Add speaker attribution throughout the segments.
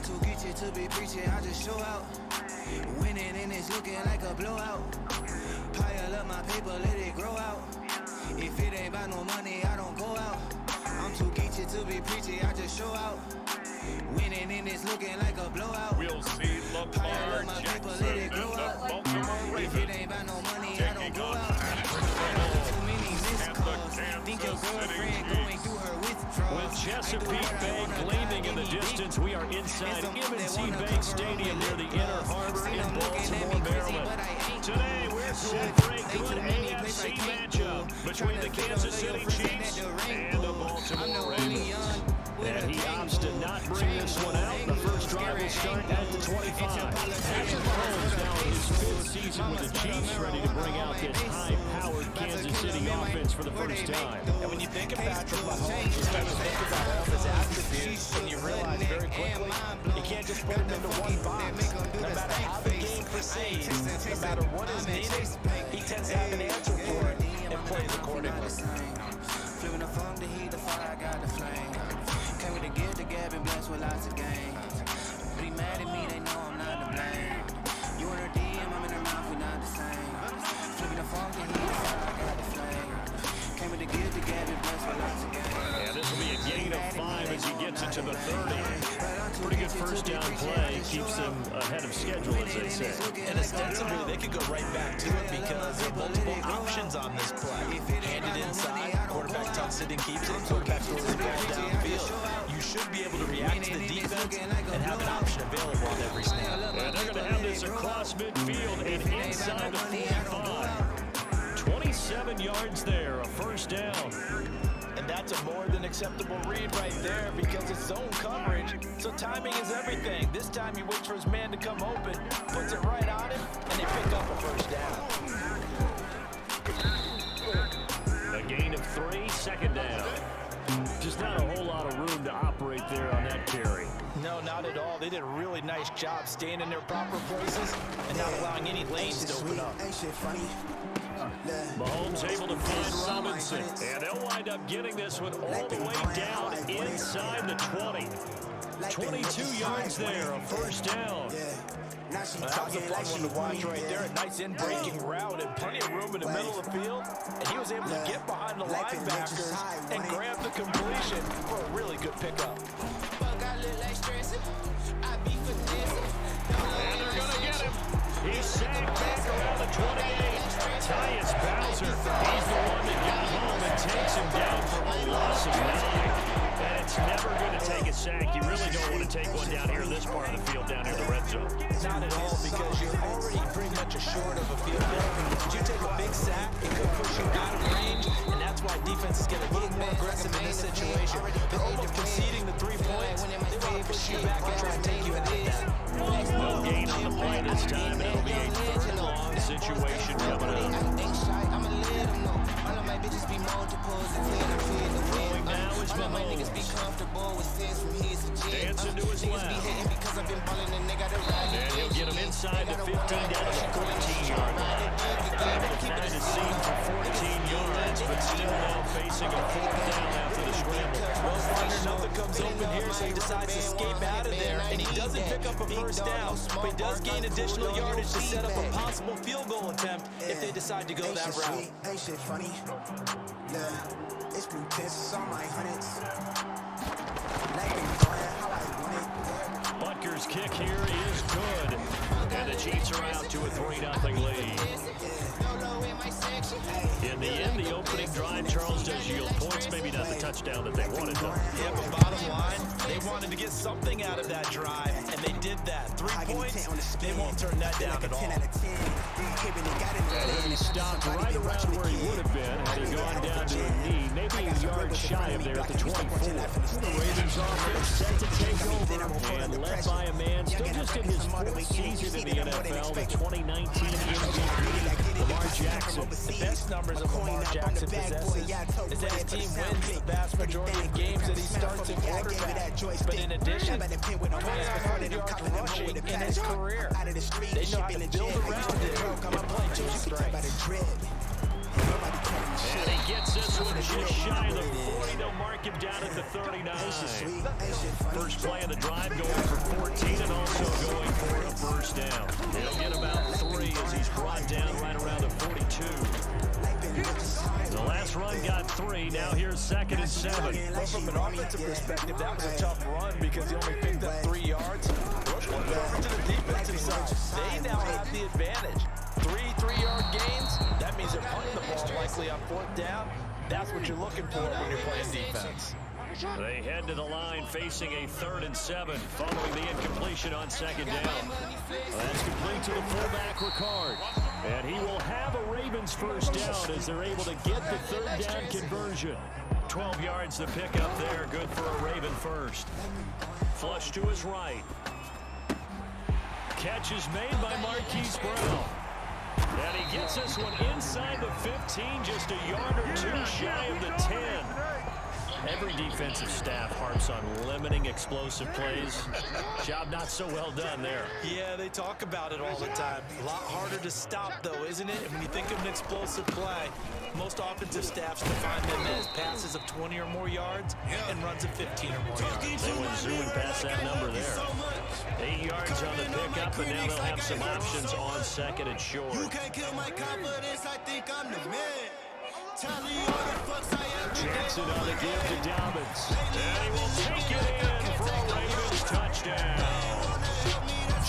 Speaker 1: I'm too geeky to be preaching, I just show out. Winning and it's looking like a blowout. Pile up my paper, let it grow out. If it ain't about no money, I don't go out. I'm too geeky to be preaching, I just show out. Winning and it's looking like a blowout.
Speaker 2: We'll see Lamar Jackson and the Baltimore Ravens.
Speaker 1: If it ain't about no money, I don't go out. Too many missed calls. Think your girlfriend going through her withdrawals.
Speaker 3: With Chesapeake Bay gleaming in the distance, we are inside M&T Bank Stadium near the Inner Harbor in Baltimore, Maryland. Today, we're set for a good AFC matchup between the Kansas City Chiefs and the Baltimore Ravens. And he opts to not bring this one out. The first drive will start at the 25. Patrick Mahomes now in his 5th season with the Chiefs, ready to bring out this high-powered Kansas City offense for the first time.
Speaker 4: And when you think of Patrick Mahomes, you start to think about all of his attributes, and you realize very quickly, you can't just put him into one box. No matter how the game proceeds, no matter what is needed, he tends to have an answer for it and plays accordingly.
Speaker 1: Flipping the funk, the heat, the fire, I got the flame. Came with the gift, the gab, and blessed with lots of games. But he mad at me, they know I'm not to blame. You in her DM, I'm in her mouth, we not the same. Flipping the funk, the heat, the fire, I got the flame. Came with the gift, the gab, and blessed with lots of games.
Speaker 3: And this will be a gain of 5 as he gets into the 30. Pretty good first down play. Keeps them ahead of schedule, as they say.
Speaker 4: And ostensibly, they could go right back to it because there are multiple options on this play. Hand it inside, quarterback tucks it and keeps it, quarterback throws the ball downfield. You should be able to react to the defense and have an option available on every snap.
Speaker 3: And they're going to have this across midfield and inside the 45. 27 yards there, a first down.
Speaker 4: And that's a more than acceptable read right there because it's zone coverage. So timing is everything. This time he waits for his man to come open, puts it right on him, and they pick up a first down.
Speaker 3: A gain of 3, second down. Just not a whole lot of room to operate there on that carry.
Speaker 4: No, not at all. They did a really nice job staying in their proper places and not allowing any lanes to open up.
Speaker 3: Mahomes able to find Robinson, and they'll wind up getting this one all the way down inside the 20. 22 yards there, a first down.
Speaker 4: That was a fun one to watch right there. A nice in-breaking route and plenty of room in the middle of the field. And he was able to get behind the linebackers and grab the completion for a really good pickup.
Speaker 3: And they're going to get him. He's sacked back around the 28. Tyus Bowser, he's the one that got home and takes him down for a loss of 9. And it's never going to take a sack. You really don't want to take one down here in this part of the field, down here in the red zone.
Speaker 4: Not at all, because you're already pretty much assured of a field goal. If you take a big sack, it could push you out of range, and that's why defenses get a little more aggressive in this situation. They're almost conceding the 3 points. They want to push you back and try to take you out of that.
Speaker 3: No gain on the play this time, and it'll be a third and long situation coming up. Throwing now is Mahomes. Dancing to his left. And he'll get him inside the 15 down to the 14-yard line. Able to find his seam for 14 yards, but still now facing a 4th down after the scramble.
Speaker 4: Well, Wagner nothing comes open here, so he decides to escape out of there, and he doesn't pick up a first down, but he does gain additional yardage to set up a possible field goal attempt if they decide to go that route.
Speaker 1: Ain't shit funny. Yeah, it's blue tints on my hundreds.
Speaker 3: Butker's kick here is good, and the Chiefs are out to a 3-0 lead. In the end, the opening drive, Charles, does yield points, maybe not the touchdown that they wanted, though.
Speaker 4: Yeah, but bottom line, they wanted to get something out of that drive, and they did that. 3 points, they won't turn that down at all.
Speaker 3: And he stopped right around where he would have been had he gone down to a knee, maybe a yard shy of there at the 24. The Ravens offense set to take over and led by a man still just in his 4th season in the NFL, the 2019 MVP, Lamar Jackson.
Speaker 4: The best numbers of Lamar Jackson possesses is that his team wins the vast majority of games that he starts in quarterback. But in addition, 2,500 yards rushing in his career. They know how to build around it and play just right.
Speaker 3: And he gets this one just shy of the 40. They'll mark him down at the 39. First play of the drive going for 14 3. Now here's 2nd and 7.
Speaker 4: Well, from an offensive perspective, that was a tough run because he only picked up 3 yards. Let's flip it over to the defensive side. They now have the advantage. 3 3-yard gains. That means they're punting the ball likely on 4th down. That's what you're looking for when you're playing defense.
Speaker 3: They head to the line facing a 3rd and 7 following the incompletion on 2nd down. That's complete to the fullback, Ricard. And he will have a Ravens first down as they're able to get the 3rd down conversion. 12 yards to pick up there. Good for a Raven first. Flush to his right. Catch is made by Marquise Brown. And he gets this one inside the 15, just a yard or 2 shy of the 10. Every defensive staff harps on limiting explosive plays. Job not so well done there.
Speaker 4: Yeah, they talk about it all the time. A lot harder to stop, though, isn't it? And when you think of an explosive play, most offensive staffs define them as passes of 20 or more yards and runs of 15 or more yards.
Speaker 3: They went zooming past that number there. 8 yards on the pickup, and now they'll have some options on 2nd and short.
Speaker 1: You can't kill my confidence, I think I'm the man.
Speaker 3: Jackson on the give to Dobbins. And he will take it in for a Ravens touchdown.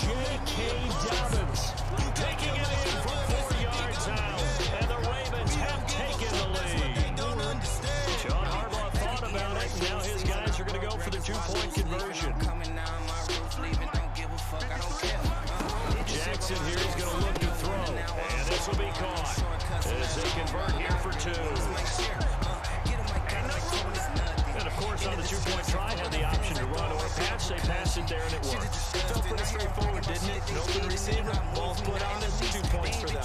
Speaker 3: J.K. Dobbins taking it in from 4 yards out. And the Ravens have taken the lead. John Harbaugh thought about it. Now his guys are going to go for the 2-point conversion. Jackson here is going to look to throw. And this will be caught as they convert here for 2. And of course on the 2-point try had the option to run or pass. They passed it there and it worked.
Speaker 4: Felt pretty straightforward, didn't it? An open receiver, ball's put on it, 2 points for them.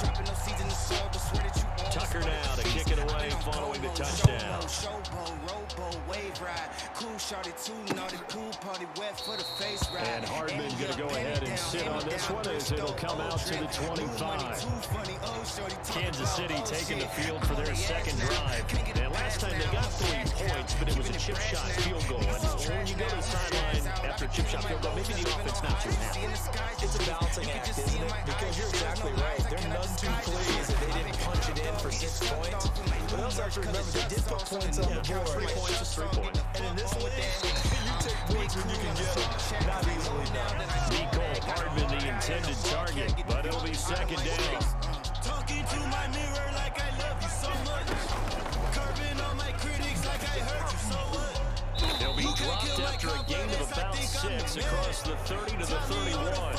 Speaker 3: Tucker now to kick it away following the touchdown. And Hardman going to go ahead and sit on this one as it'll come out to the 25. Kansas City taking the field for their 2nd drive. And last time they got 3 points, but it was a chip shot field goal. And when you go to the sideline after a chip shot field goal, maybe the offense not too happy.
Speaker 4: It's a balancing act, isn't it? Because you're exactly right. They're none too pleased that they didn't punch it in for 6 points. But also have to remember they did put points on the board.
Speaker 3: 3 points is 3 points.
Speaker 4: And in this league, you take points when you can get them. Not easily done.
Speaker 3: Nicole Hardman the intended target, but it'll be 2nd down.
Speaker 1: Talking to my mirror like I love you so much. Curving on my critics like I hurt you so much.
Speaker 3: They'll be dropped after a gain of about 6 across the 30 to the 31.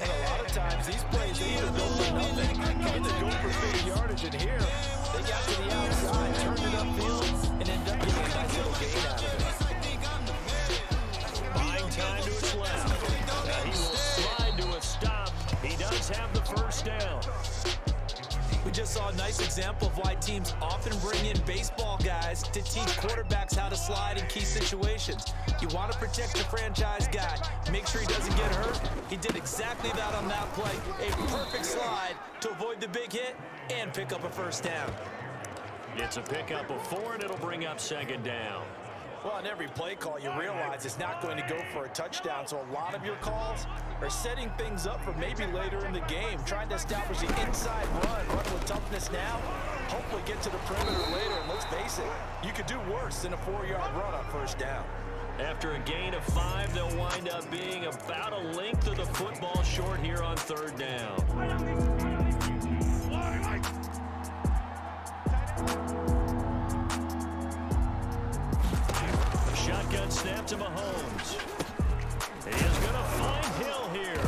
Speaker 4: And a lot of times these plays, they either go for nothing or they go for big yardage. And here, they got to the outside, turned it upfield, and ended up getting a nice little gain out of it.
Speaker 3: Buying time to his left. He will slide to a stop. He does have the first down.
Speaker 4: We just saw a nice example of why teams often bring in baseball guys to teach quarterbacks how to slide in key situations. You want to protect your franchise guy. Make sure he doesn't get hurt. He did exactly that on that play. A perfect slide to avoid the big hit and pick up a first down.
Speaker 3: It's a pickup of 4, and it'll bring up 2nd down.
Speaker 4: Well, on every play call, you realize it's not going to go for a touchdown, so a lot of your calls are setting things up for maybe later in the game, trying to establish the inside run with toughness now, hopefully get to the perimeter later, and let's face it, you could do worse than a 4-yard run on first down.
Speaker 3: After a gain of 5, they'll wind up being about a length of the football short here on 3rd down. Shotgun snap to Mahomes. He is going to find Hill here.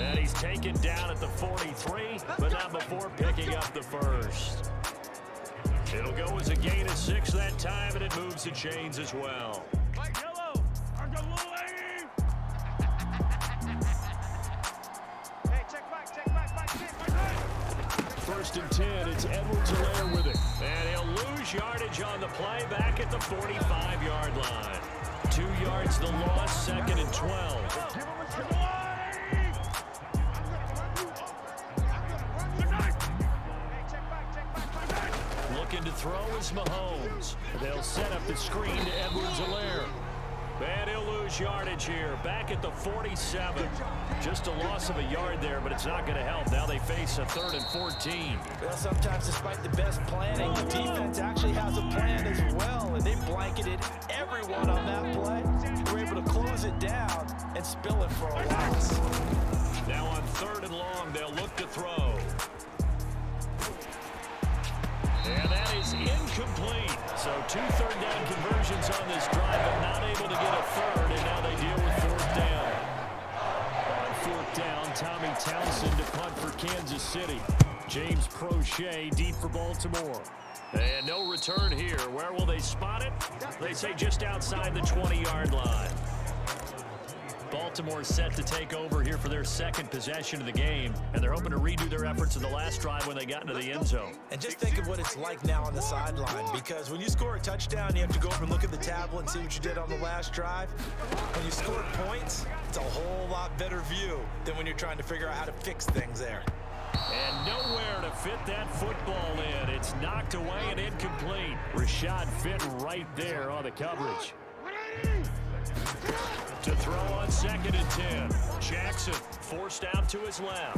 Speaker 3: And he's taken down at the 43, but not before picking up the first. It'll go as a gain of 6 that time, and it moves the chains as well. First and 10, it's Edwards-Helaire with it. And he'll lose yardage on the play back at the 45-yard line. 2 yards the loss, 2nd and 12. Looking to throw is Mahomes. They'll set up the screen to Edwards-Helaire. And he'll lose yardage here. Back at the 47. Just a loss of a yard there, but it's not going to help. Now they face a 3rd and 14.
Speaker 4: Well, sometimes despite the best planning, the defense actually has a plan as well, and they blanketed everyone on that play. They were able to close it down and spill it for a loss.
Speaker 3: Now on 3rd and long, they'll look to throw. And that is incomplete. So 2 third-down conversions on this drive, but not able to get a 3rd, and now they deal with 4th down. On 4th down, Tommy Townsend to punt for Kansas City. James Prochet deep for Baltimore. And no return here. Where will they spot it? They say just outside the 20-yard line. Baltimore set to take over here for their 2nd possession of the game, and they're hoping to redo their efforts in the last drive when they got into the end zone.
Speaker 4: And just think of what it's like now on the sideline, because when you score a touchdown, you have to go over and look at the tablet and see what you did on the last drive. When you score points, it's a whole lot better view than when you're trying to figure out how to fix things there.
Speaker 3: And nowhere to fit that football in. It's knocked away and incomplete. Rashad fit right there on the coverage. To throw on 2nd and 10. Jackson forced out to his left.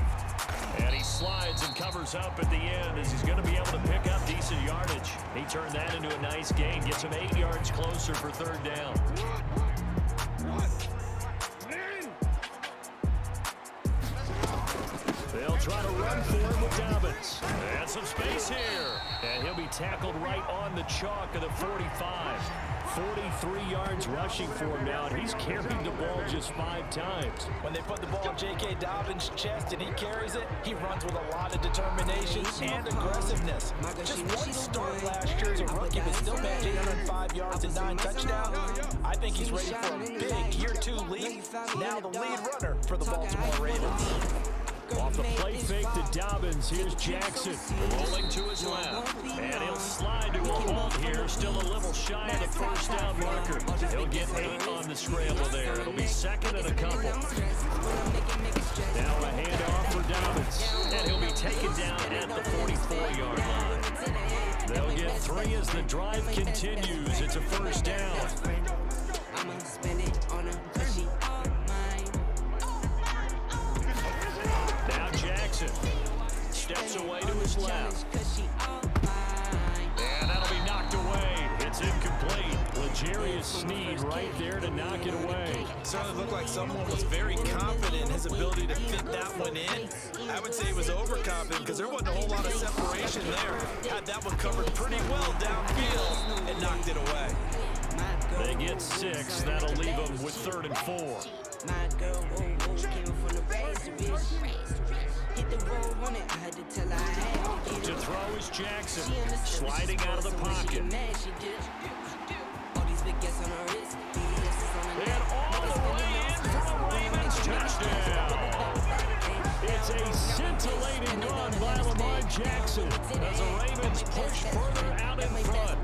Speaker 3: And he slides and covers up at the end as he's going to be able to pick up decent yardage. He turned that into a nice gain. Gets him 8 yards closer for 3rd down. They'll try to run for him with Dobbins. And some space here. And he'll be tackled right on the chalk of the 45. 43 yards rushing for him now, and he's carried the ball just 5 times.
Speaker 4: When they put the ball in J.K. Dobbins' chest and he carries it, he runs with a lot of determination and aggressiveness. Just one start last year as a rookie, but still managed 805 yards and 9 touchdowns. I think he's ready for a big year 2 lead. Now the lead runner for the Baltimore Ravens.
Speaker 3: Off the play fake to Dobbins, here's Jackson rolling to his left. And he'll slide to a halt here, still a little shy of the 1st down marker. He'll get 8 on the scramble there. It'll be 2nd and a couple. Now a handoff for Dobbins. And he'll be taken down at the 44-yard line. They'll get 3 as the drive continues. It's a 1st down.
Speaker 1: I'ma spend it on a cushy.
Speaker 3: Now Jackson steps away to his left. And that'll be knocked away. It's incomplete. L'Jarius Sneed right there to knock it away.
Speaker 4: Certainly looked like someone was very confident in his ability to fit that one in. I would say he was overconfident because there wasn't a whole lot of separation there. Had that one covered pretty well downfield and knocked it away.
Speaker 3: They get 6. That'll leave them with 3rd and 4.
Speaker 1: My girl, came from the razor, bitch. Hit the road running, I had to tell her I had to get
Speaker 3: To
Speaker 1: it.
Speaker 3: throw is Jackson, sliding out of the pocket.
Speaker 1: All these big gets on her wrist,
Speaker 3: And all the way in for a Ravens touchdown. It's a scintillating run by Lamar Jackson as the Ravens push further out in front.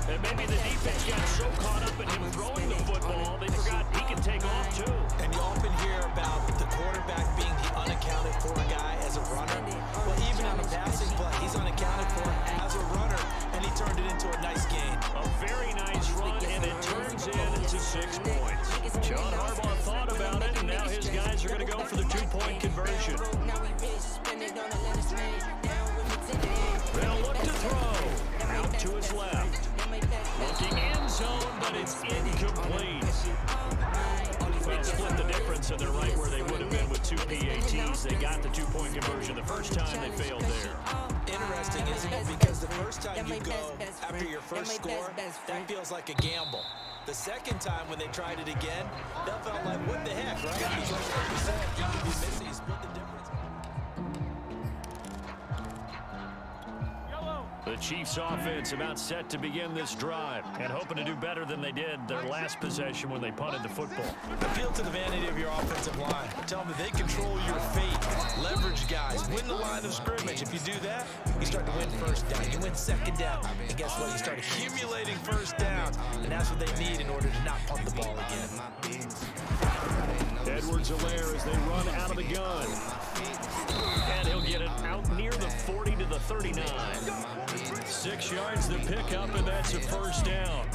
Speaker 3: And maybe the defense got so caught up in him throwing the football, they forgot he can take off too.
Speaker 4: And you often hear about the quarterback being the unaccounted for guy as a runner. Well, even on a passing play, he's unaccounted for as a runner, and he turned it into a nice gain.
Speaker 3: A very nice run, and it turns into 6 points. John Harbaugh thought about it, and now his guys are going to go for the 2-point conversion. They'll look to throw. Out to his left. Looking end zone, but it's incomplete. Well, split the difference, and they're right where they would have been with 2 PATs. They got the 2-point conversion the first time. They failed there.
Speaker 4: Interesting, isn't it? Because the first time you go after your first score, that feels like a gamble. The second time when they tried it again, that felt like, what the heck, right? Because like you said, you could be missing. You split the difference.
Speaker 3: The Chiefs offense about set to begin this drive and hoping to do better than they did their last possession when they punted the football.
Speaker 4: Appeal to the vanity of your offensive line. Tell them that they control your fate. Leverage guys. Win the line of scrimmage. If you do that, you start to win 1st down. You win 2nd down. And guess what? You start accumulating 1st downs. And that's what they need in order to not punt the ball again.
Speaker 3: Edwards-Helaire as they run out of the gun. And he'll get it out near the 40 to the 39. 6 yards to pick up, and that's a 1st down.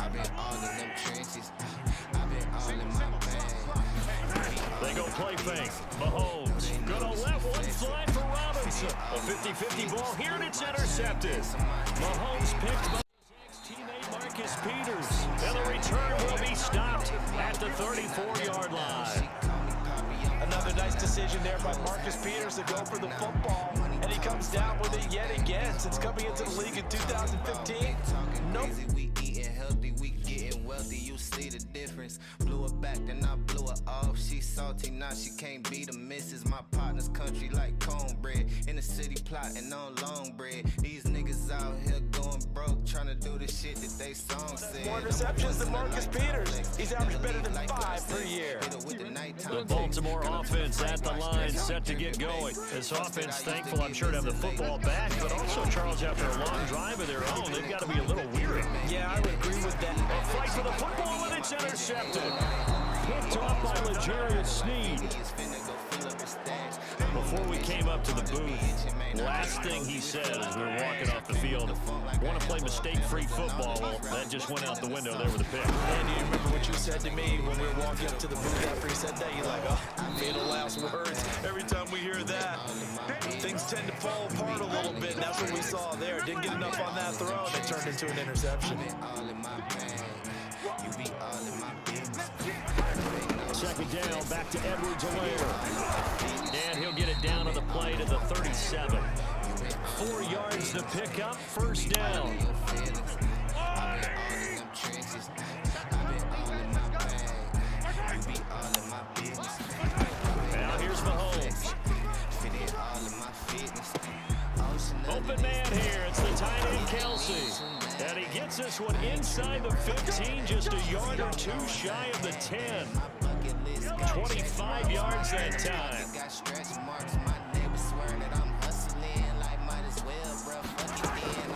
Speaker 3: They go play fake. Mahomes gonna let one slide for Robinson. A 50-50 ball here, and it's intercepted. Mahomes picked by his teammate Marcus Peters. And the return will be stopped at the 34-yard line.
Speaker 4: Another nice decision there by Marcus Peters to go for the football, and he comes down with it yet again. Since coming into the league in 2015, nope.
Speaker 1: We eating healthy, we getting wealthy. You see the difference. Blew her back, then I blew her off. She salty, now she can't be the missus. My partner's country like cornbread. In the city plotting on long bread. These niggas out here going broke, trying to do the shit that they song said.
Speaker 4: More receptions than Marcus Peters. He's averaged better than 5 per year.
Speaker 3: The Baltimore offense at the line, set to get going. This offense thankful, I'm sure, to have the football back, but also, Charles, after a long drive of their own, they've got to be a little weary.
Speaker 4: Yeah, I would agree with that.
Speaker 3: A fight for the football, and it's intercepted. Picked off by L'Jarius Sneed. Before we came up to the booth, last thing he said as we were walking off the field, want to play mistake-free football. Well, that just went out the window there with the pick.
Speaker 4: And you remember what you said to me when we were walking up to the booth after he said that? You're like, oh, fatal last words. Every time we hear that, things tend to fall apart a little bit, and that's what we saw there. Didn't get enough on that throw, and it turned into an interception.
Speaker 3: Second down, back to Edwards-Helaire. And he'll get it down on the play to the 37. 4 yards to pick up, first down. Now here's Mahomes. Open man here, it's the tight end Kelsey. And he gets this one inside the 15, just a yard or two shy of the 10. 25 yards that time.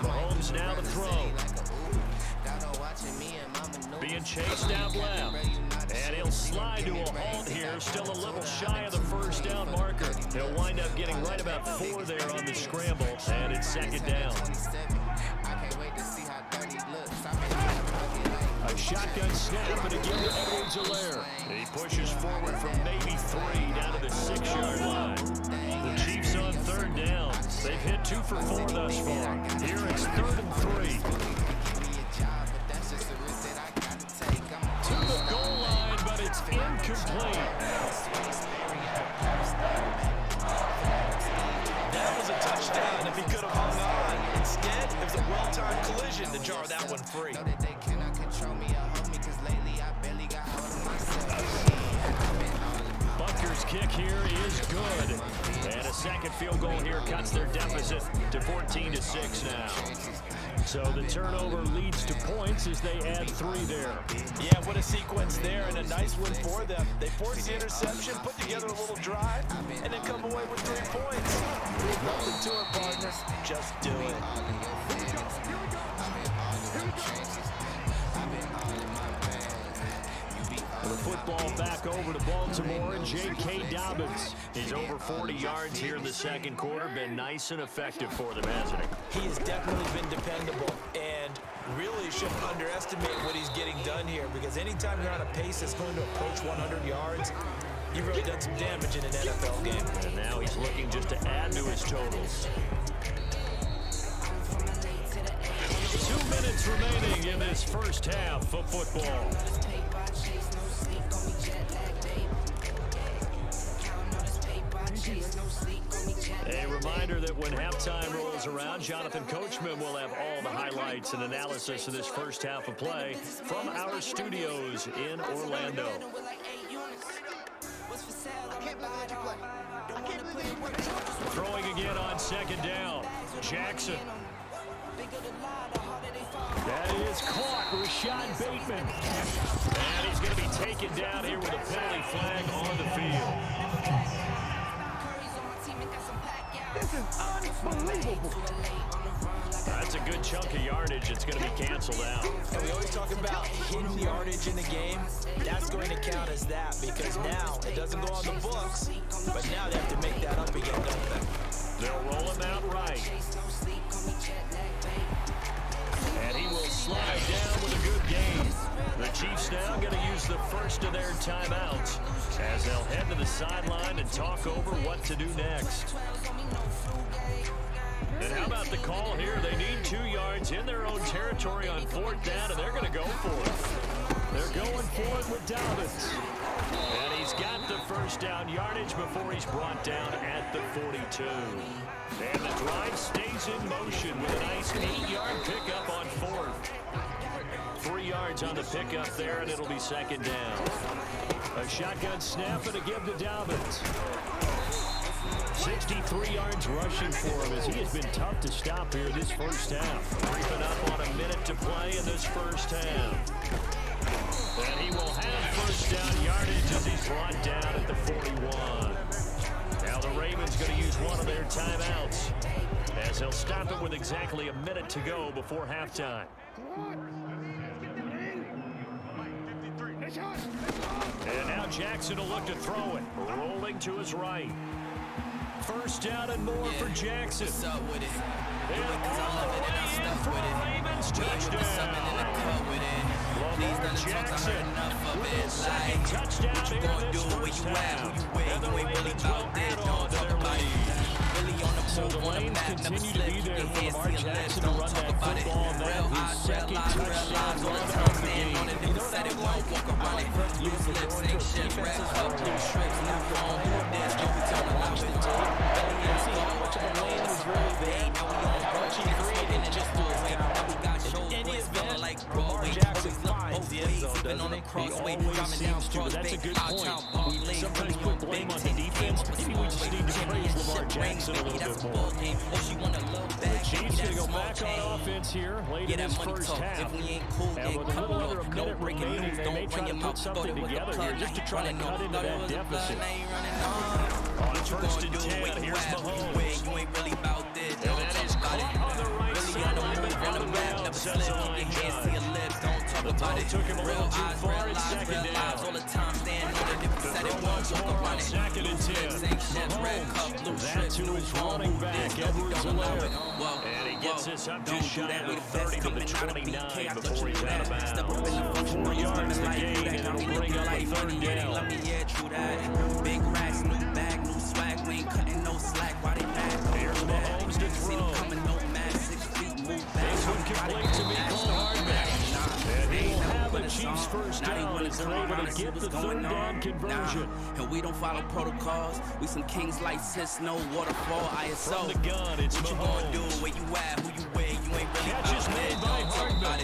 Speaker 3: Mahomes now to throw. Being chased out left. And he'll slide to a halt here, still a little shy of the first down marker. He'll wind up getting right about 4 there on the scramble, and it's second down. A shotgun snap, and again to Edwards-Helaire. He pushes forward from maybe 3 down to the 6-yard line. The Chiefs on third down. They've hit 2 for 4 thus far. Here it's 3rd and 3. To the goal line, but it's incomplete.
Speaker 4: That was a touchdown if he could have hung on. Instead, it was a well-timed collision to jar that one free.
Speaker 3: Bucker's kick here is good. And a second field goal here cuts their deficit to 14-6 now. So the turnover leads to points as they add 3 there.
Speaker 4: Yeah, what a sequence there, and a nice win for them. They forced the interception, put together a little drive, and then come away with 3 points. Nothing to it, partner. Just do it.
Speaker 3: The football back over to Baltimore and J.K. Dobbins. He's over 40 yards here in the second quarter. Been nice and effective for them, hasn't he?
Speaker 4: He has definitely been dependable, and really shouldn't underestimate what he's getting done here, because anytime you're on a pace that's going to approach 100 yards, you've really done some damage in an NFL game.
Speaker 3: And now he's looking just to add to his totals. 2 minutes remaining in this first half of football. A reminder that when halftime rolls around, Jonathan Coachman will have all the highlights and analysis of this first half of play from our studios in Orlando. Throwing again on second down. Jackson. That is caught. Rashad Bateman. And he's going to be taken down here with a penalty flag on the field.
Speaker 5: This is unbelievable.
Speaker 3: That's a good chunk of yardage. It's going to be canceled out.
Speaker 4: And we always talk about hidden yardage in the game. That's going to count as that, because now it doesn't go on the books, but now they have to make that up again, don't they?
Speaker 3: They'll roll him out right. And he will slide down with a good gain. The Chiefs now going to use the first of their timeouts as they'll head to the sideline and talk over what to do next. And how about the call here? They need 2 yards in their own territory on 4th down, and they're going to go for it. They're going for it with Dobbins. And he's got the first down yardage before he's brought down at the 42. And the drive stays in motion with a nice 8-yard pickup on 4th. 3 yards on the pickup there, and it'll be 2nd down. A shotgun snap and a give to Dobbins. 63 yards rushing for him as he has been tough to stop here this first half. Creeping up on a minute to play in this first half. And he will have first down yardage as he's brought down at the 41. Now the Ravens going to use one of their timeouts as they'll stop it with exactly a minute to go before halftime. And now Jackson will look to throw it. Rolling to his right. First down and more for Jackson.
Speaker 1: What's up with it?
Speaker 3: And all the way in for a Ravens touchdown. Lamar Jackson with his second touchdown here in this first half. And the Ravens will add on to their lead. So the lanes continue to be there for Lamar Jackson to run that football, and that his second touchdown run of the game. You know that it won't walk around it. Lose the ball, defenses up to strips, not wrong. There's no telling how it take. You see how much of the lane is really there. She created it just for him. In any event, like Lamar Jackson finds the end zone, doesn't he? He always seems to, but that's a good point. We sometimes put blame on the defense. Maybe we just need to praise Lamar Jackson a little bit more. The Chiefs going to go back on offense here late in this first half. And with a little under a minute remaining, they may try to put something together here just to try to cut into that deficit. On 1st and 10, here's Mahomes. And that is caught on the right sideline, but out of bounds, says the line judge. The ball took him a little too far in 2nd down. The throw once more on 2nd and 10. Mahomes, that to his running back, Edwards-Helaire. And he gets this up just shy of the 30 to the 29 before he's out of bounds. 4 yards to gain, and it'll bring up a 3rd down.
Speaker 1: Big racks, new bag, new swag. We ain't cutting no slack. Why they mad?
Speaker 3: Here's Mahomes to throw. This one complete to Mecole Hardman. And he will have a Chiefs first down as they're able to get the 3rd down conversion.
Speaker 1: And we don't follow protocols. We some kings like sis, no waterfall, ISO.
Speaker 3: From the gun, it's
Speaker 1: what
Speaker 3: Mahomes.
Speaker 1: You gonna do? Where you at? Who you with? You ain't really
Speaker 3: Catch is made by Hardman.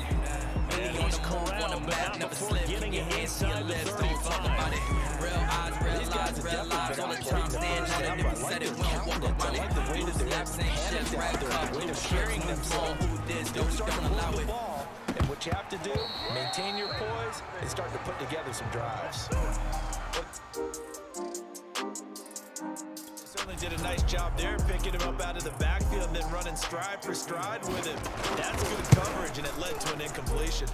Speaker 3: And he's corralled, but not before getting it inside the 35.
Speaker 1: Real eyes, all the time. Stand on it if you said it, we don't walk around it. We the slaps ain't shit, right up. We're sharing them all. Who this? Don't allow it.
Speaker 4: And what you have to do, maintain your poise and start to put together some drives. Certainly did a nice job there, picking him up out of the backfield and then running stride for stride with him. That's good coverage, and it led to an incompletion.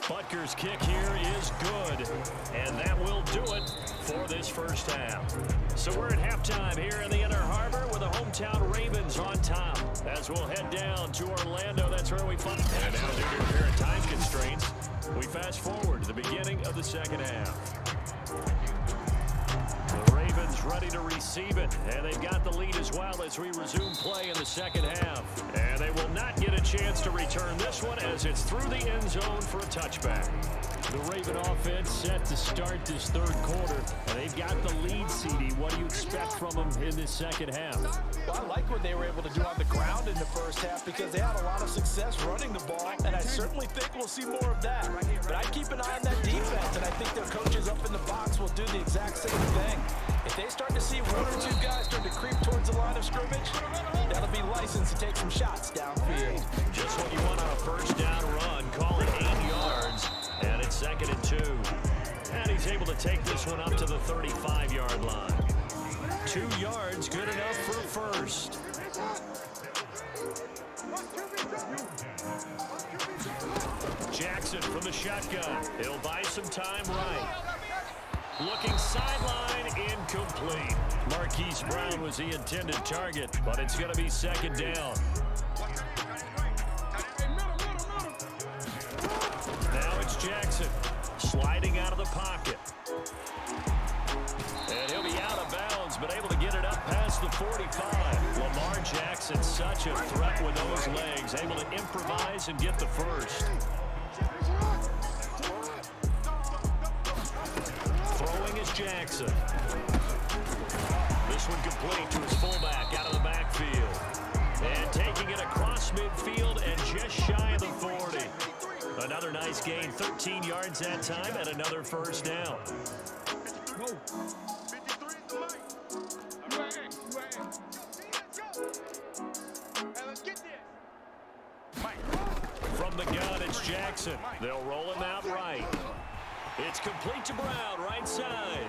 Speaker 3: Butker's kick here is good, and that will do it for this first half. So we're at halftime here in the Inner Harbor with the hometown Ravens on top. As we'll head down to Orlando, that's where we find. And now due to a pair of time constraints, we fast forward to the beginning of the 2nd half. The Ravens ready to receive it, and they've got the lead as well as we resume play in the 2nd half. And they will not get a chance to return this one as it's through the end zone for a touchback. The Raven offense set to start this 3rd quarter, and they've got the lead, CD. What do you expect from them in this 2nd half?
Speaker 4: Well, I like what they were able to do on the ground in the first half because they had a lot of success running the ball, and I certainly think we'll see more of that. But I keep an eye on that defense, and I think their coaches up in the box will do the exact same thing. If they start to see 1 or 2 guys start to creep towards the line of scrimmage, that'll be licensed to take some shots downfield.
Speaker 3: Just what you want on a first down run. Call it 8 yards, and it's 2nd and 2. And he's able to take this one up to the 35-yard line. 2 yards, good enough for a first. Jackson from the shotgun. He'll buy some time right. Looking sideline, incomplete. Marquise Brown was the intended target, but it's going to be 2nd down. pocket. And he'll be out of bounds, but able to get it up past the 45. Lamar Jackson, such a threat with those legs, able to improvise and get the first. Throwing is Jackson. This one complete to his fullback out of the backfield. And taking it across midfield and just shy of the 40. Another nice gain, 13 yards that time, and another first down. From the gun, it's Jackson. They'll roll him out right. It's complete to Brown, right side.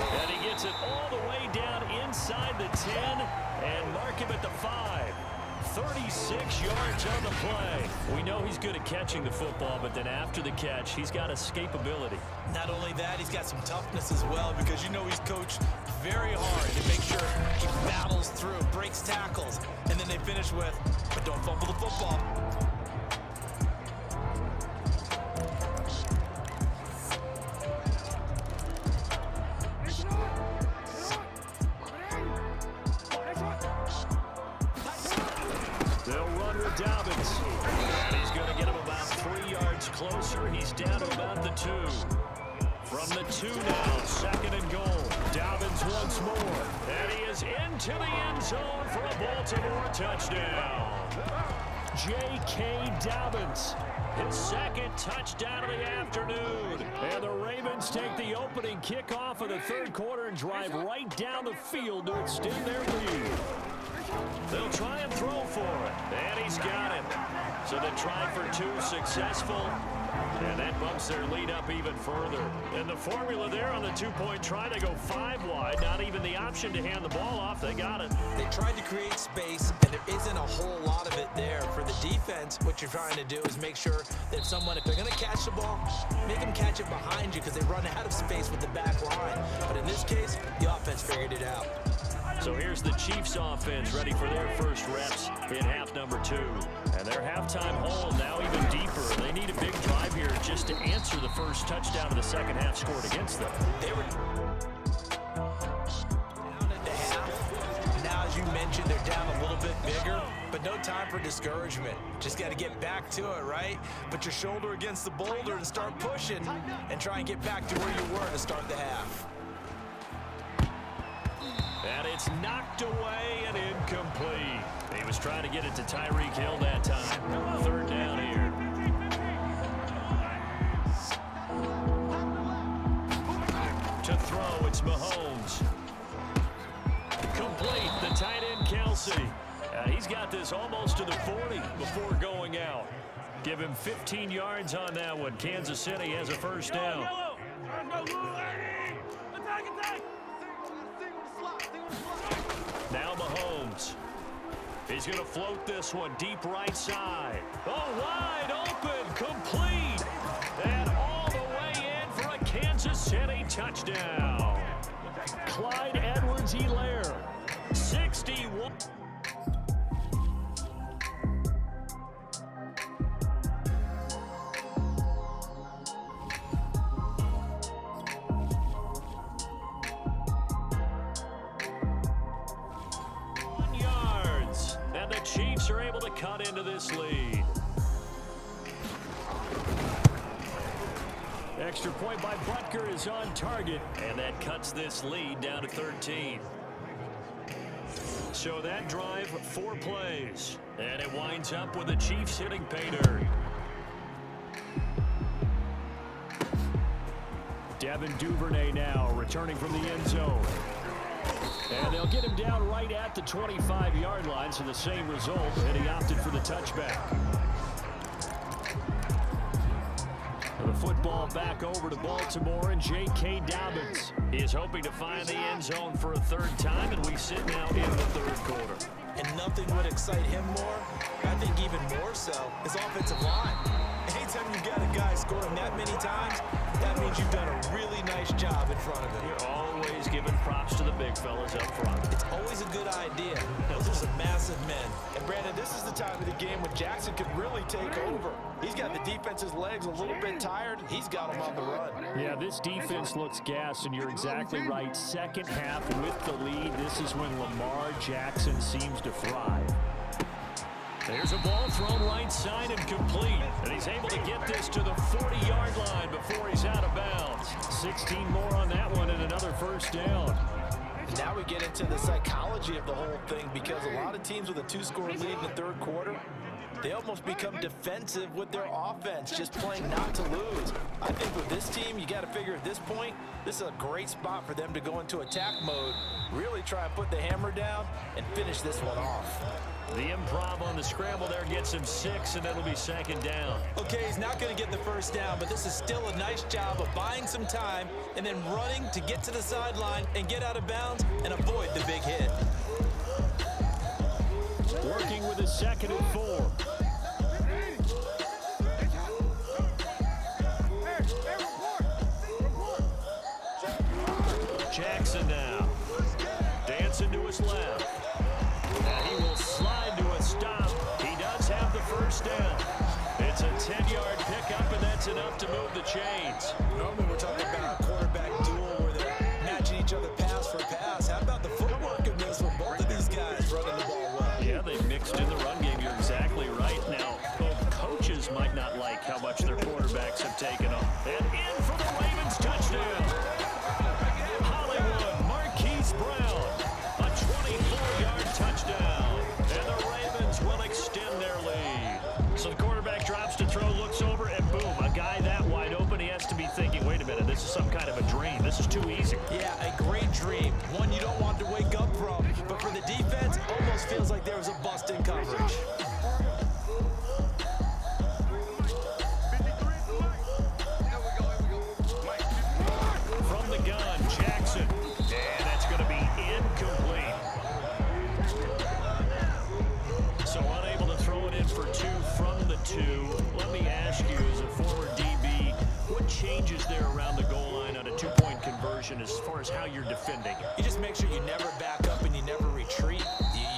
Speaker 3: And he gets it all the way down inside the 10 and mark him at the 5. 36 yards on the play. We know he's good at catching the football, but then after the catch, he's got escapability.
Speaker 4: Not only that, he's got some toughness as well, because you know he's coached very hard to make sure he battles through, breaks tackles, and then they finish with, but don't fumble the football.
Speaker 3: Closer, he's down to about the 2. From the 2 now, 2nd and goal. Dobbins once more. And he is into the end zone for a Baltimore touchdown. J.K. Dobbins, his 2nd touchdown of the afternoon. And the Ravens take the opening kickoff of the 3rd quarter and drive right down the field to extend their lead. They'll try and throw for it. And he's got it. So they try for 2, successful. And that bumps their lead up even further. And the formula there on the 2-point try, they go 5 wide. Not even the option to hand the ball off. They got it.
Speaker 4: They tried to create space, and there isn't a whole lot of it there. For the defense, what you're trying to do is make sure that if they're going to catch the ball, make them catch it behind you, because they run out of space with the back line. But in this case, the offense figured it out.
Speaker 3: So here's the Chiefs offense ready for their first reps in half number 2. And their halftime hole now even deeper. They need a big drive here just to answer the first touchdown of the second half scored against them.
Speaker 4: They were down at the half. Now, as you mentioned, they're down a little bit bigger, but no time for discouragement. Just got to get back to it, right? Put your shoulder against the boulder and start pushing and try and get back to where you were to start the half.
Speaker 3: And it's knocked away and incomplete. He was trying to get it to Tyreek Hill that time. 3rd down here. To throw, it's Mahomes. Complete, the tight end Kelsey. He's got this almost to the 40 before going out. Give him 15 yards on that one. Kansas City has a first down. Now Mahomes. He's going to float this one deep right side. Oh, wide open, complete. And all the way in for a Kansas City touchdown. Clyde Edwards-Helaire, 61. Chiefs are able to cut into this lead. Extra point by Butker is on target, and that cuts this lead down to 13. So that drive, 4 plays, and it winds up with the Chiefs hitting pay dirt. Devin Duvernay now returning from the end zone. And they'll get him down right at the 25-yard line, so the same result, and he opted for the touchback. The football back over to Baltimore, and J.K. Dobbins is hoping to find the end zone for a 3rd time, and we sit now in the 3rd quarter.
Speaker 4: And nothing would excite him more, I think even more so, his offensive line. Anytime you've got a guy scoring that many times, that means you've done a really nice job in front of him.
Speaker 3: You're always giving props to the big fellas up front.
Speaker 4: It's always a good idea. Those are some massive men. And Brandon, this is the time of the game when Jackson could really take over. He's got the defense's legs a little bit tired. He's got them on the run.
Speaker 3: Yeah, this defense looks gassed, and you're exactly right. Second half with the lead, this is when Lamar Jackson seems to thrive. There's a ball thrown right side and complete. And he's able to get this to the 40-yard line before he's out of bounds. 16 more on that one and another first down.
Speaker 4: Now we get into the psychology of the whole thing, because a lot of teams with a 2-score lead in the third quarter, they almost become defensive with their offense, just playing not to lose. I think with this team, you got to figure at this point, this is a great spot for them to go into attack mode, really try and put the hammer down and finish this one off.
Speaker 3: The improv on the scramble there gets him 6, and it'll be second down.
Speaker 4: Okay, he's not going to get the first down, but this is still a nice job of buying some time and then running to get to the sideline and get out of bounds and avoid the big hit.
Speaker 3: Working with a 2nd and 4. Jackson now. Dancing to his left. And he will slide to a stop. He does have the first down. It's a 10-yard pickup, and that's enough to move the chains.
Speaker 4: Normally we're talking about a quarterback duel where they're matching each other pass for pass. How about the footwork in this from both of these guys running the ball well?
Speaker 3: Yeah, they mixed in the run game. You're exactly right. Now, both coaches might not like how much their quarterbacks have taken off. And in for the Ravens touchdown. Hollywood, Marquise Brown, a 24-yard touchdown. And the Ravens will extend their lead. So the quarterback drops to throw, looks over, and boom, a guy that wide open, he has to be thinking, wait a minute, this is some kind of a dream. This is too easy.
Speaker 4: Yeah, a great dream. One you don't want to wake up from. But for the defense, almost feels like there was a bust in coverage.
Speaker 3: From the gun, Jackson. And that's going to be incomplete. So unable to throw it in for 2 from the 2. Let me ask you, as a former DB, what changes there around the goal line on a 2-point conversion as far as how you're defending?
Speaker 4: You just make sure you never back up and you never retreat.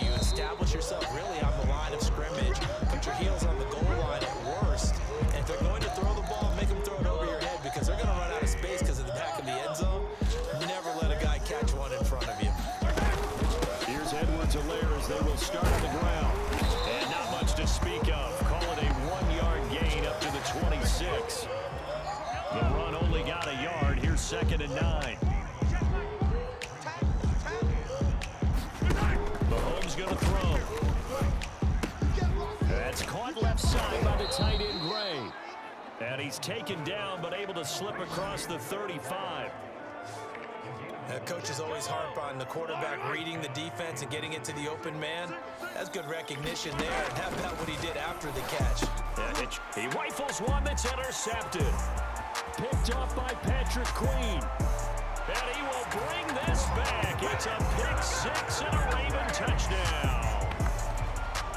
Speaker 4: You establish yourself really on the line of scrimmage. Put your heels on the goal line at worst. And if they're going to throw the ball, make them throw it over your head, because they're going to run out of space because of the back of the end zone. Never let a guy catch one in front of you.
Speaker 3: Here's Edwards-Helaire as they will start on the ground. And not much to speak of. Call it a 1-yard gain up to the 26. The run only got a yard. Here's 2nd and 9. Mahomes going to throw. That's caught left side by the tight end Gray. And he's taken down but able to slip across the 35.
Speaker 4: Coaches always harp on the quarterback reading the defense and getting it to the open man. That's good recognition there. And how about what he did after the catch?
Speaker 3: And he rifles one that's intercepted. Picked off by Patrick Queen. And he will bring this back. It's a pick 6 and a Raven touchdown.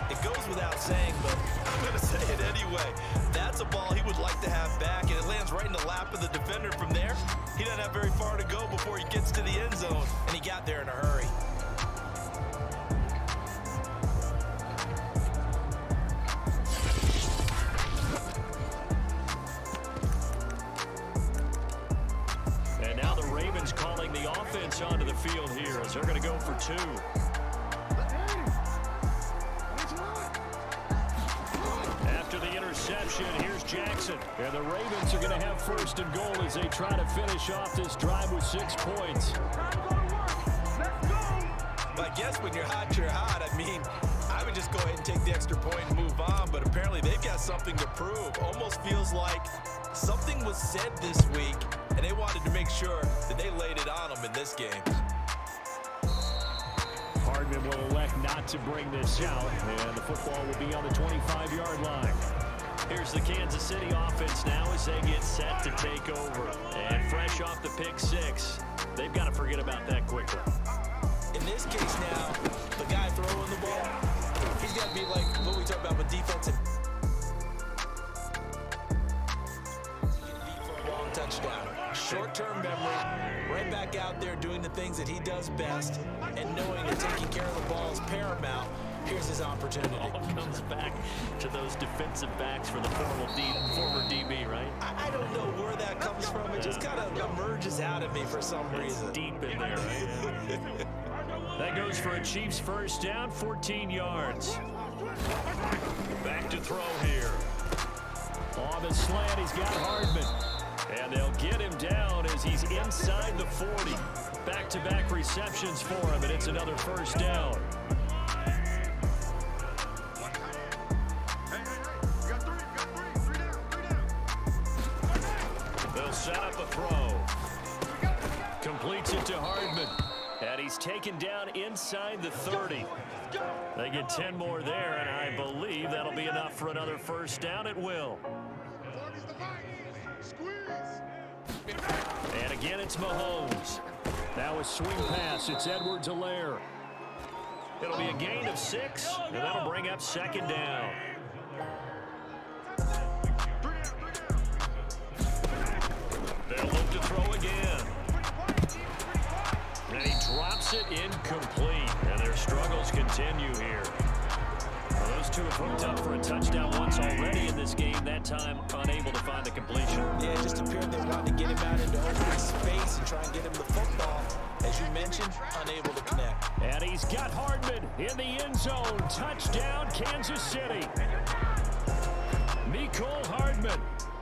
Speaker 4: It goes without saying, but I'm going to say it anyway. That's a ball he would like to have back, and it lands right in the lap of the defender from there. He doesn't have very far to go before he gets to the end zone, and he got there in a hurry.
Speaker 3: And now the Ravens calling the offense onto the field here as they're going to go for 2. After the interception, here's Jackson. And the Ravens are going to have 1st and goal as they try to finish off this drive with 6 points.
Speaker 4: I guess when you're hot, I mean, I would just go ahead and take the extra point and move on, but apparently they've got something to prove. Almost feels like something was said this week, and they wanted to make sure that they laid it on them in this game.
Speaker 3: Hardman will elect not to bring this out, and the football will be on the 25-yard line. Here's the Kansas City offense now as they get set to take over. And fresh off the pick 6, they've got to forget about that quickly.
Speaker 4: In this case now, the guy throwing the ball, he's got to be like what we talk about with defensive. Deep for a long touchdown. short-term memory, right back out there doing the things that he does best, and knowing that taking care of the ball is paramount. Here's his opportunity.
Speaker 3: All comes back to those defensive backs for the former DB, right?
Speaker 4: I don't know where that comes from. It just kind of emerges out of me for some reason.
Speaker 3: Deep in there, right? That goes for a Chiefs first down, 14 yards. Back to throw here. On the slant, he's got Hardman. And they'll get him down as he's inside the 40. Back-to-back receptions for him, and it's another first down. They'll set up a throw. Completes it to Hardman. And he's taken down inside the 30. They get 10 more there, and I believe that'll be enough for another first down at will. And again, it's Mahomes. Now a swing pass. It's Edwards-Helaire. It'll be a gain of 6, and that'll bring up second down. They'll look to throw again. And he drops it incomplete. And their struggles continue here. Well, those two have hooked up for a touchdown once already in this game. That time unable to find the completion.
Speaker 4: Yeah, it just appeared they wanted to get him out into open space and try and get him the football. As you mentioned, unable to connect.
Speaker 3: And he's got Hardman in the end zone. Touchdown, Kansas City. Mecole Hardman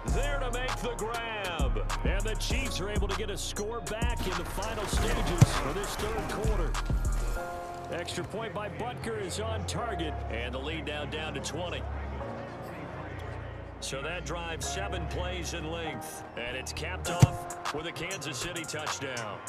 Speaker 3: there to make the grab. And the Chiefs are able to get a score back in the final stages for this third quarter. Extra point by Butker is on target. And the lead now down to 20. So that drive 7 plays in length. And it's capped off with a Kansas City touchdown.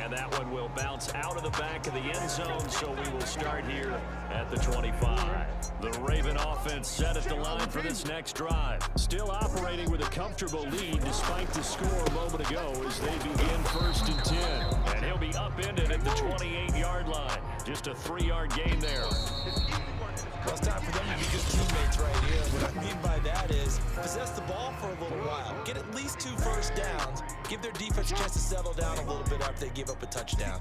Speaker 3: And that one will bounce out of the back of the end zone, so we will start here at the 25. The Raven offense set at the line for this next drive. Still operating with a comfortable lead despite the score a moment ago as they begin 1st and 10. And he'll be upended at the 28-yard line. Just a 3-yard gain there.
Speaker 4: Well, it's time for them to be good teammates right here. What I mean by that is possess the ball for a little while. Get at least 2 first downs. Give their defense a chance to settle down a little bit after they give up a touchdown.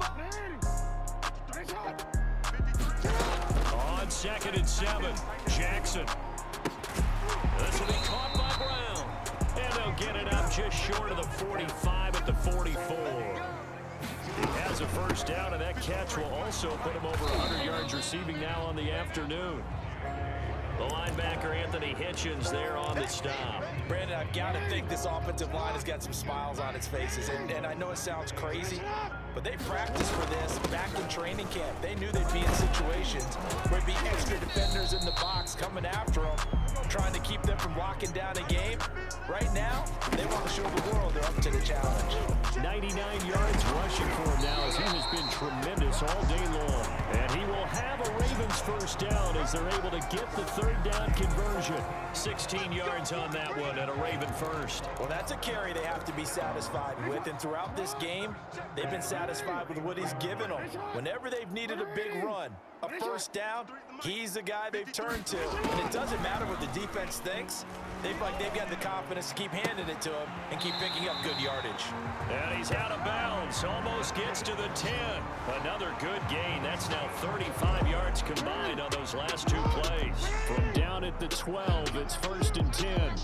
Speaker 3: On 2nd and 7, Jackson. This will be caught by Brown. And they'll get it up just short of the 45 at the 44. He has a first down, and that catch will also put him over 100 yards receiving now on the afternoon. The linebacker, Anthony Hitchens, there on the stop.
Speaker 4: Brandon, I've got to think this offensive line has got some smiles on its faces. And I know it sounds crazy, but they practiced for this back in training camp. They knew they'd be in situations where there'd be extra defenders in the box coming after them, trying to keep them from locking down a game. Right now, they want to show the world they're up to the challenge.
Speaker 3: 99 yards rushing for him now as he has been tremendous all day long. And he will have a Ravens first down as they're able to get the third down conversion. 16 yards on that one and a Raven first.
Speaker 4: Well, that's a carry they have to be satisfied with. And throughout this game, they've been satisfied with what he's given them. Whenever they've needed a big run, a first down, he's the guy they've turned to. And it doesn't matter what the defense thinks. They've got the confidence to keep handing it to him and keep picking up good yardage.
Speaker 3: And he's out of bounds. Almost gets to the 10. Another good gain. That's now 35 yards combined on those last 2 plays. From down at the 12, it's 1st and 10.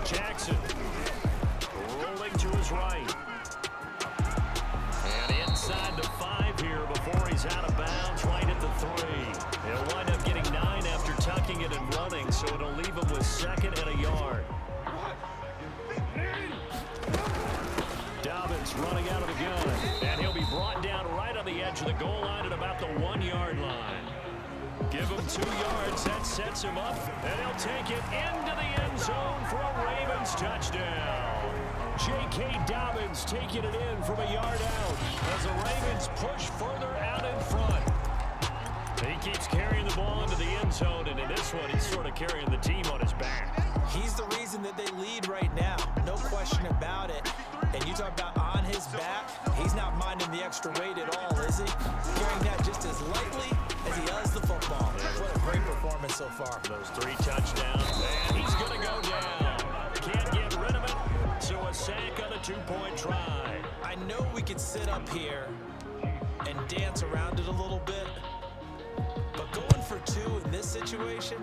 Speaker 3: Jackson rolling to his right. And inside the 5 here before he's out of bounds, right at the 3. He'll wind up getting 9 after tucking it and running, so it'll leave him with 2nd and a yard. Dobbins running out of the gun, and he'll be brought down right on the edge of the goal line at about the 1-yard line. Give him 2 yards, that sets him up, and he'll take it into the end zone for a Ravens touchdown. J.K. Dobbins taking it in from a yard out as the Ravens push further out in front. He keeps carrying the ball into the end zone, and in this one, he's sort of carrying the team on his back.
Speaker 4: He's the reason that they lead right now, no question about it. And you talk about on his back, he's not minding the extra weight at all, is he? Carrying that just as lightly as he does the football. What a great performance so far.
Speaker 3: Those 3 touchdowns, two-point try.
Speaker 4: I know we could sit up here and dance around it a little bit, but going for two in this situation,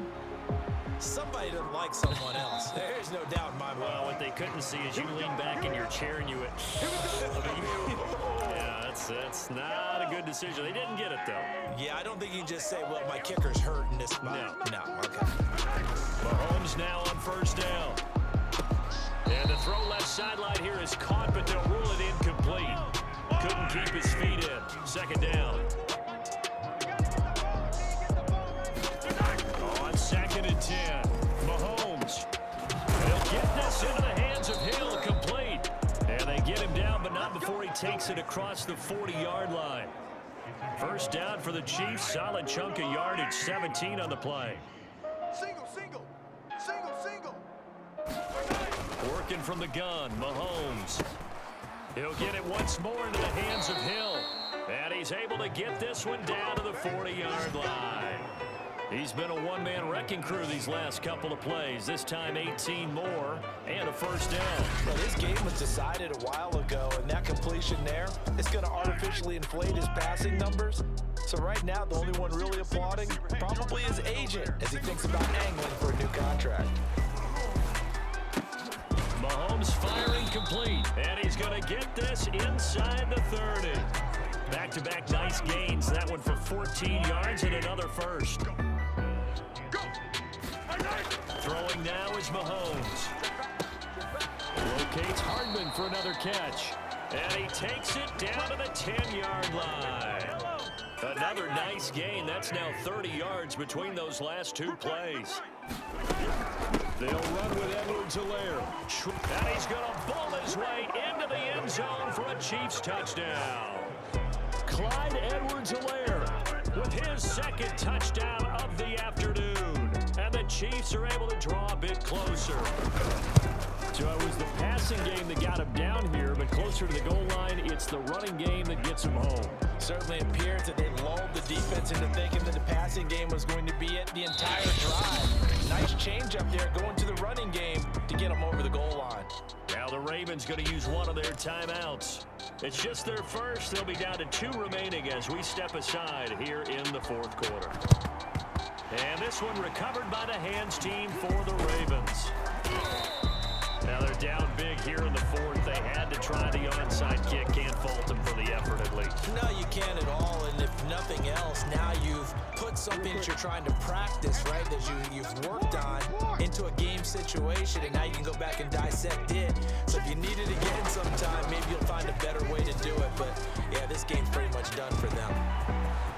Speaker 4: somebody doesn't like someone else. There's no doubt in my mind.
Speaker 3: Well, what they couldn't see is you lean back in your chair and you went, yeah, that's not a good decision. They didn't get it, though.
Speaker 4: Yeah, I don't think you can just say, well, my kicker's hurt in this spot. No, okay.
Speaker 3: Mahomes now on first down. And the throw left sideline here is caught, but they'll rule it incomplete. Couldn't keep his feet in. Second down. On 2nd and 10, Mahomes. They'll get this into the hands of Hill, complete. And they get him down, but not before he takes it across the 40-yard line. First down for the Chiefs. Solid chunk of yardage, 17 on the play.
Speaker 5: Single.
Speaker 3: Working from the gun, Mahomes. He'll get it once more into the hands of Hill. And he's able to get this one down to the 40-yard line. He's been a one-man wrecking crew these last couple of plays. This time 18 more and a first down.
Speaker 4: Well, this game was decided a while ago, and that completion there is going to artificially inflate his passing numbers. So right now, the only one really applauding probably his agent as he thinks about angling for a new contract.
Speaker 3: Mahomes firing complete, and he's going to get this inside the 30. Back-to-back nice gains. That one for 14 yards and another first. Throwing now is Mahomes. Locates Hardman for another catch. And he takes it down to the 10-yard line. Another nice gain. That's now 30 yards between those last two plays. They'll run with Edwards-Helaire. And he's going to bull his way into the end zone for a Chiefs touchdown. Clyde Edwards-Helaire with his second touchdown of the afternoon. And the Chiefs are able to draw a bit closer. So it was the passing game that got him down here, but closer to the goal line, it's the running game that gets him home.
Speaker 4: Certainly appears that they lulled the defense into thinking that the passing game was going to be it the entire drive. Nice change up there going to the running game to get them over the goal line.
Speaker 3: Now the Ravens going to use one of their timeouts. It's just their first. They'll be down to 2 remaining as we step aside here in the fourth quarter. And this one recovered by the hands team for the Ravens. Now they're down big here in the fourth. They had to try the onside kick. Can't fault them for the effort at least.
Speaker 4: No, you can't at all. And if nothing else, now you've put something that you're trying to practice, right, that you've worked on into a game situation, and now you can go back and dissect it. So if you need it again sometime, maybe you'll find a better way to do it. But, yeah, this game's pretty much done for them.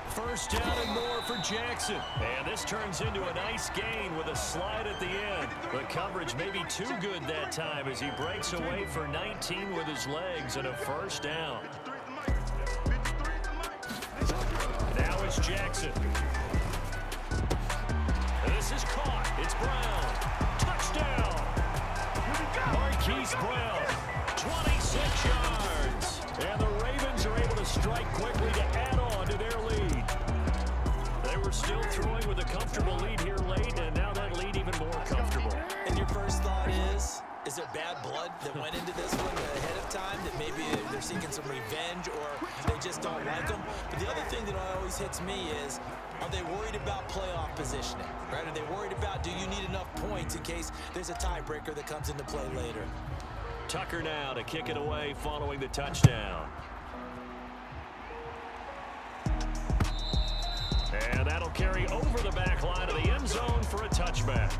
Speaker 3: First down and more for Jackson. And this turns into a nice gain with a slide at the end. The coverage may be too good that time as he breaks away for 19 with his legs and a first down. Now it's Jackson. This is caught. It's Brown. Touchdown. Marquise Brown. 26 yards. And the Ravens are able to strike quickly to add on to their lead. They were still throwing with a comfortable lead here late, and now that lead even more comfortable.
Speaker 4: And your first thought is there bad blood that went into this one ahead of time, that maybe they're seeking some revenge or they just don't like them? But the other thing that always hits me is, are they worried about playoff positioning, right? Are they worried about, do you need enough points in case there's a tiebreaker that comes into play later?
Speaker 3: Tucker now to kick it away following the touchdown. And that'll carry over the back line of the end zone for a touchback.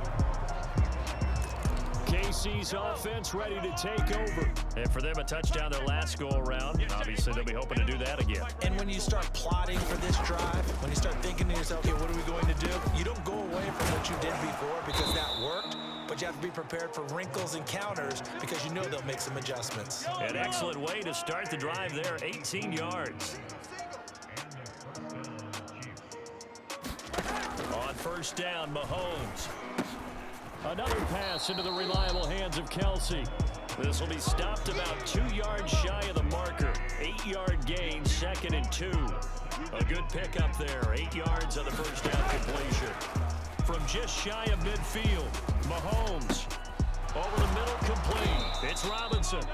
Speaker 3: KC's offense ready to take over. And for them, a touchdown their last go-around. Obviously, they'll be hoping to do that again.
Speaker 4: And when you start plotting for this drive, when you start thinking to yourself, okay, what are we going to do? You don't go away from what you did before because that worked, but you have to be prepared for wrinkles and counters because you know they'll make some adjustments.
Speaker 3: An excellent way to start the drive there, 18 yards. On first down, Mahomes. Another pass into the reliable hands of Kelsey. This will be stopped about 2 yards shy of the marker. 8-yard gain, 2nd and 2. A good pickup there, 8 yards on the first down completion. From just shy of midfield, Mahomes over the middle complete. It's Robinson.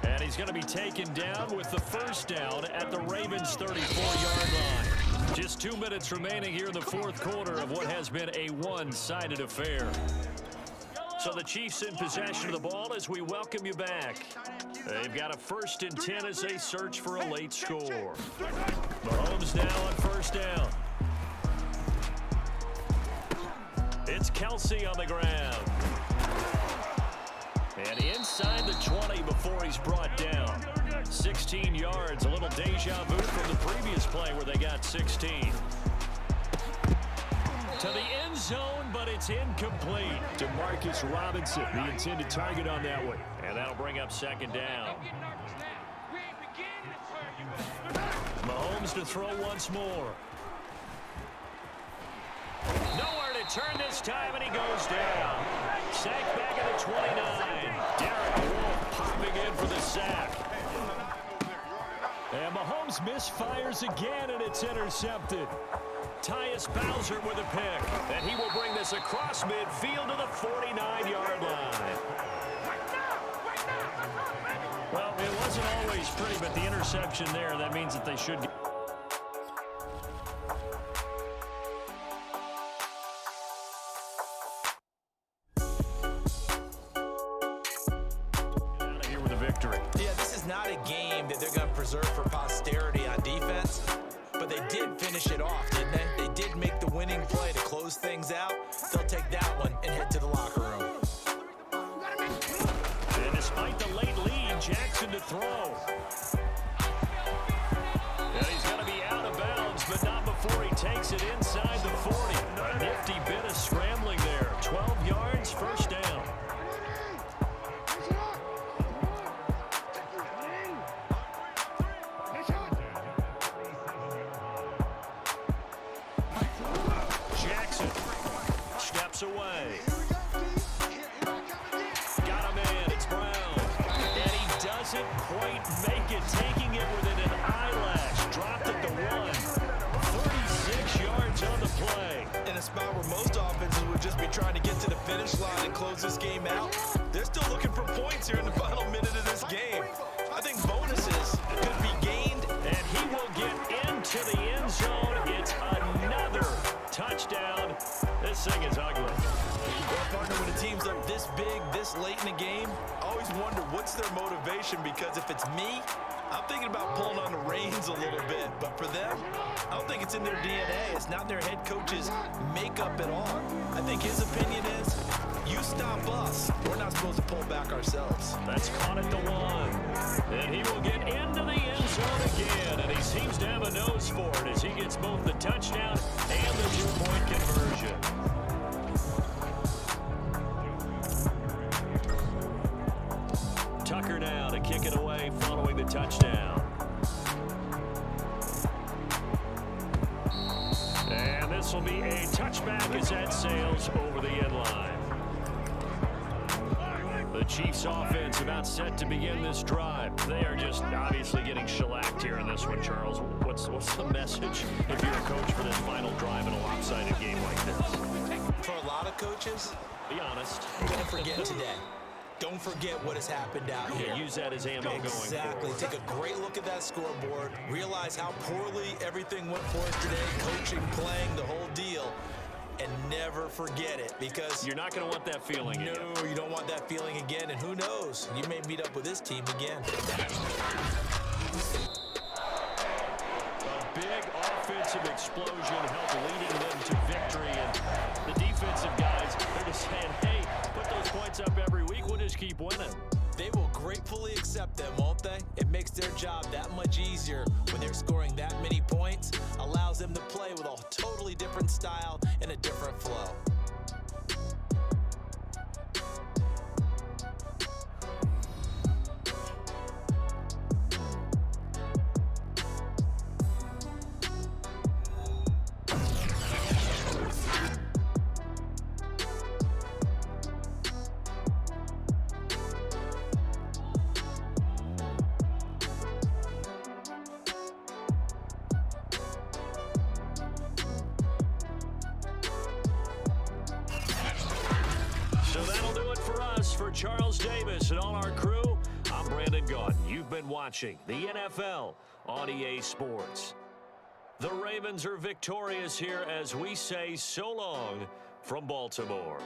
Speaker 3: And he's going to be taken down with the first down at the Ravens' 34-yard line. Just 2 minutes remaining here in the fourth quarter of what has been a one-sided affair. So the Chiefs in possession of the ball as we welcome you back. They've got a 1st and 10 as they search for a late score. Mahomes now on first down. It's Kelsey on the ground. And inside the 20 before he's brought down. 16 yards, a little deja vu from the previous play where they got 16. To the end zone, but it's incomplete. DeMarcus Robinson, the intended target on that one. And that'll bring up 2nd down. Mahomes to throw once more. Nowhere to turn this time, and he goes down. Sacked back at the 29. Derek Wolfe popping in for the sack. And Mahomes misfires again, and it's intercepted. Tyus Bowser with a pick, and he will bring this across midfield to the 49-yard line. Well, it wasn't always pretty, but the interception there, that means that they should get. Out of here with a victory.
Speaker 4: Yeah, this is not a game that they're going to preserve for posterity on defense. But they did finish it off, didn't they? They did make the winning play to close things out. They'll take that one and head to the locker room.
Speaker 3: And despite the late lead, Jackson to throw. And he's going to be out of bounds, but not before he takes it inside the 40. A nifty bit of scrambling there. 12 yards, first down. Away. Got a man, it's Brown. And he doesn't quite make it, taking it within an eyelash. Dropped at the 1. 36 yards on the play.
Speaker 4: In a spot where most offenses would just be trying to get to the finish line and close this game out, they're still looking for points here in the final minute of this game. I think bonuses could be gained.
Speaker 3: And he will get into the end zone. It's another touchdown. This thing is ugly.
Speaker 4: Well, partner, when a team's up this big, this late in the game, I always wonder what's their motivation, because if it's me, I'm thinking about pulling on the reins a little bit. But for them, I don't think it's in their DNA. It's not in their head coach's makeup at all. I think his opinion is, you stop us. We're not supposed to pull back ourselves.
Speaker 3: That's caught at the 1. And he will get into the end zone again. And he seems to have a nose for it as he gets both the touchdown and the 2-point conversion. Tucker now to kick it away following the touchdown. And this will be a touchback as that sails over the end line. The Chiefs offense about set to begin this drive. They are just obviously getting shellacked here in this one, Charles. What's the message if you're a coach for this final drive in a lopsided game like this?
Speaker 4: For a lot of coaches,
Speaker 3: Be honest.
Speaker 4: don't forget today. Don't forget what has happened out here.
Speaker 3: Use that as ammo going forward.
Speaker 4: Exactly. Take a great look at that scoreboard. Realize how poorly everything went for us today. Coaching, playing, the whole deal. And never forget it, because
Speaker 3: You're not going to want that feeling again.
Speaker 4: no, you don't want that feeling again. And who knows? You may meet up with this team again.
Speaker 3: A big offensive explosion helped leading them to victory. And the defensive guys, they're just saying, hey, put those points up every week. We'll just keep winning.
Speaker 4: They will gratefully accept them, won't they? It makes their job that much easier when they're scoring that many points. Allows them to play with a totally different style and a different flow.
Speaker 3: So that'll do it for us. For Charles Davis and all our crew, I'm Brandon Gaudin. You've been watching the NFL on EA Sports. The Ravens are victorious here as we say so long from Baltimore.